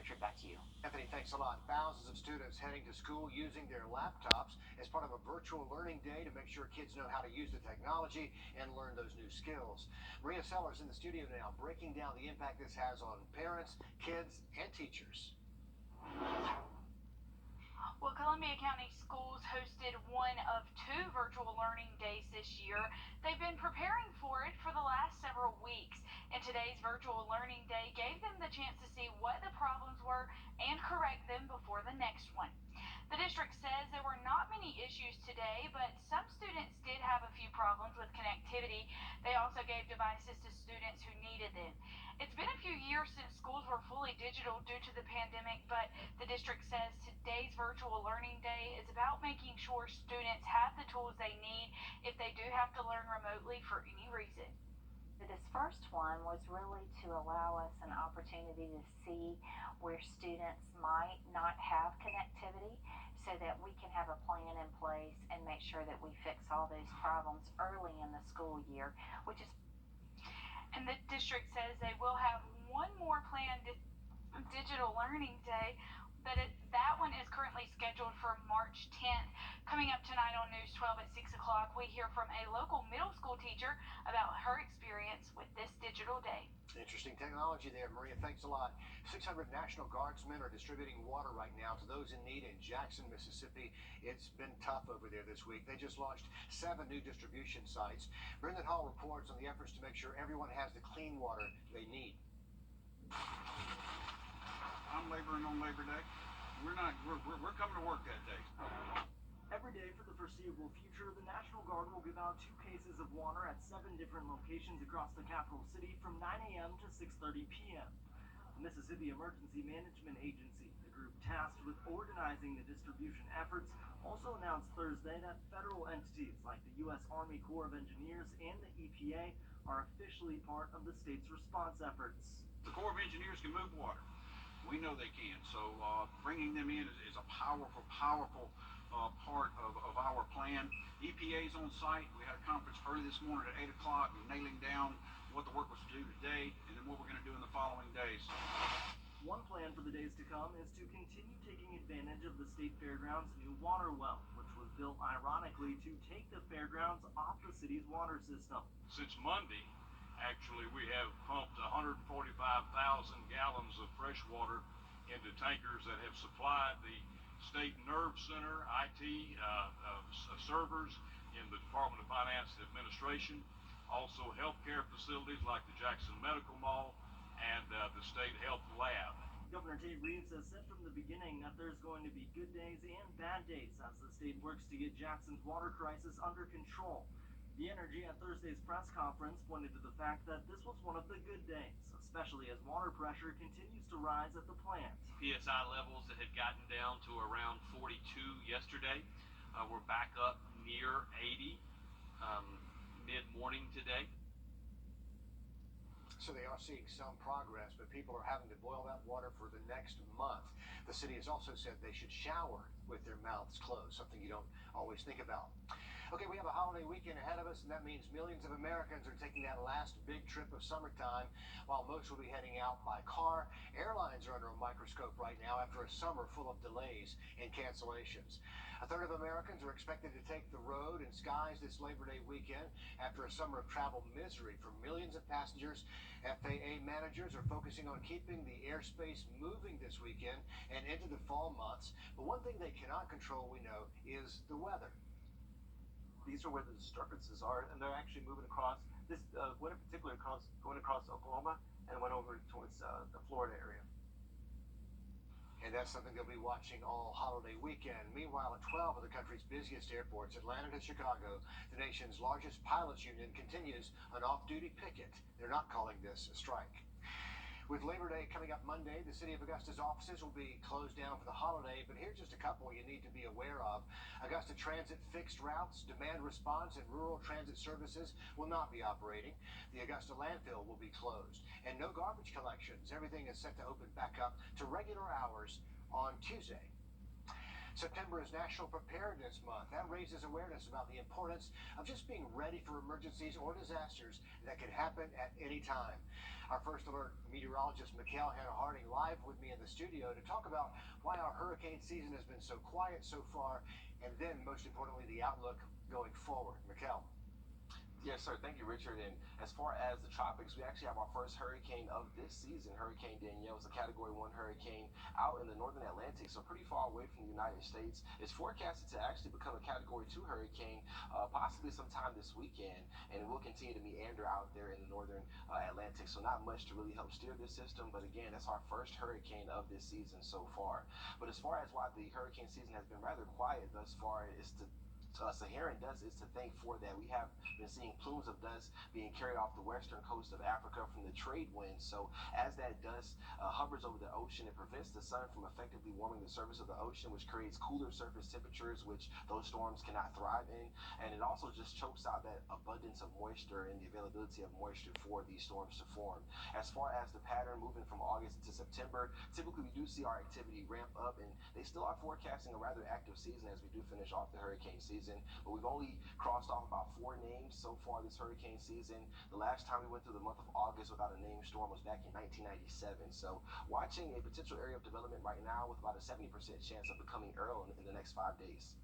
Richard, back to you. Anthony, thanks a lot. Thousands of students heading to school using their laptops as part of a virtual learning day to make sure kids know how to use the technology and learn those new skills. Maria Sellers in the studio now, breaking down the impact this has on parents, kids, and teachers. Well, Columbia County Schools hosted one of two virtual learning days this year. They've been preparing for it for the last several weeks, and today's virtual learning day gave them the chance to see what the problems were and correct them before the next one. The district says there were not many issues today, but some students did have a few problems with connectivity. They also gave devices to students who needed them. It's been a few years since schools were fully digital due to the pandemic, but the district says today's virtual learning day is about making sure students have the tools they need if they do have to learn remotely for any reason. This first one was really to allow us an opportunity to see where students might not have connectivity so that we can have a plan in place and make sure that we fix all those problems early in the school year, which is. And the district says they will have one more planned digital learning day, but that one is currently scheduled for March 10th. Coming up tonight on News 12 at 6 o'clock, we hear from a local middle school teacher about her experience with this digital day. Interesting technology there, Maria. Thanks a lot. 600 National Guardsmen are distributing water right now to those in need in Jackson, Mississippi. It's been tough over there this week. They just launched 7 new distribution sites. Brendan Hall reports on the efforts to make sure everyone has the clean water they need. I'm laboring on Labor Day. We're coming to work that day. Every day for the foreseeable future, the National Guard will give out 2 cases of water at 7 different locations across the capital city from 9 a.m. to 6:30 p.m. The Mississippi Emergency Management Agency, the group tasked with organizing the distribution efforts, also announced Thursday that federal entities like the U.S. Army Corps of Engineers and the EPA are officially part of the state's response efforts. The Corps of Engineers can move water. We know they can. So bringing them in is a powerful part of our plan. EPA's on site. We had a conference early this morning at 8 o'clock, nailing down what the work was to do today and then what we're going to do in the following days. One plan for the days to come is to continue taking advantage of the State Fairgrounds' new water well, which was built ironically to take the fairgrounds off the city's water system. Since Monday, actually, we have pumped 145,000 gallons of fresh water into tankers that have supplied the State Nerve Center, IT, servers in the Department of Finance and Administration, also healthcare facilities like the Jackson Medical Mall and the State Health Lab. Governor Tate Reeves has said from the beginning that there's going to be good days and bad days as the state works to get Jackson's water crisis under control. The energy at Thursday's press conference pointed to the fact that this was one of the good days, especially as water pressure continues to rise at the plant. PSI levels that had gotten down to around 42 yesterday. We're back up near 80 mid-morning today. So they are seeing some progress, but people are having to boil that water for the next month. The city has also said they should shower with their mouths closed, something you don't always think about. Okay, we have a holiday weekend ahead of us, and that means millions of Americans are taking that last big trip of summertime, while most will be heading out by car. Airlines are under a microscope right now after a summer full of delays and cancellations. A third of Americans are expected to take the road and skies this Labor Day weekend after a summer of travel misery for millions of passengers. FAA managers are focusing on keeping the airspace moving this weekend and into the fall months. But one thing they cannot control, we know, is the weather. These are where the disturbances are, and they're actually moving across. This one in particular going across Oklahoma and went over towards the Florida area. And that's something they'll be watching all holiday weekend. Meanwhile, at 12 of the country's busiest airports, Atlanta to Chicago, the nation's largest pilots union continues an off-duty picket. They're not calling this a strike. With Labor Day coming up Monday, the City of Augusta's offices will be closed down for the holiday, but here's just a couple you need to be aware of. Augusta Transit fixed routes, demand response, and rural transit services will not be operating. The Augusta landfill will be closed, and no garbage collections. Everything is set to open back up to regular hours on Tuesday. September is National Preparedness Month. That raises awareness about the importance of just being ready for emergencies or disasters that could happen at any time. Our first alert meteorologist, Mikhail Hannah-Harding, live with me in the studio to talk about why our hurricane season has been so quiet so far, and then, most importantly, the outlook going forward. Mikhail. Yes, sir. Thank you, Richard. And as far as the tropics, we actually have our first hurricane of this season. Hurricane Danielle is a Category 1 hurricane out in the northern Atlantic, so pretty far away from the United States. It's forecasted to actually become a Category 2 hurricane possibly sometime this weekend, and it will continue to meander out there in the northern Atlantic. So not much to really help steer this system, but again, that's our first hurricane of this season so far. But as far as why the hurricane season has been rather quiet thus far, is to Saharan dust is to thank for that. We have been seeing plumes of dust being carried off the western coast of Africa from the trade winds. So as that dust hovers over the ocean, it prevents the sun from effectively warming the surface of the ocean, which creates cooler surface temperatures, which those storms cannot thrive in. And it also just chokes out that abundance of moisture and the availability of moisture for these storms to form. As far as the pattern moving from August into September, typically we do see our activity ramp up, and they still are forecasting a rather active season as we do finish off the hurricane season. But we've only crossed off about 4 names so far this hurricane season. The last time we went through the month of August without a named storm was back in 1997. So watching a potential area of development right now with about a 70% chance of becoming Earl in the next 5 days.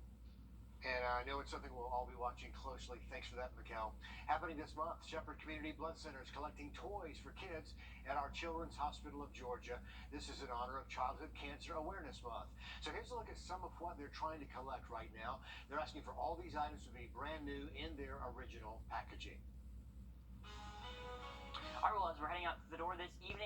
And I know it's something we'll all be watching closely. Thanks for that, Mikhail. Happening this month, Shepherd Community Blood Center is collecting toys for kids at our Children's Hospital of Georgia. This is in honor of Childhood Cancer Awareness Month. So here's a look at some of what they're trying to collect right now. They're asking for all these items to be brand new in their original packaging. All right, well, as we're heading out the door this evening,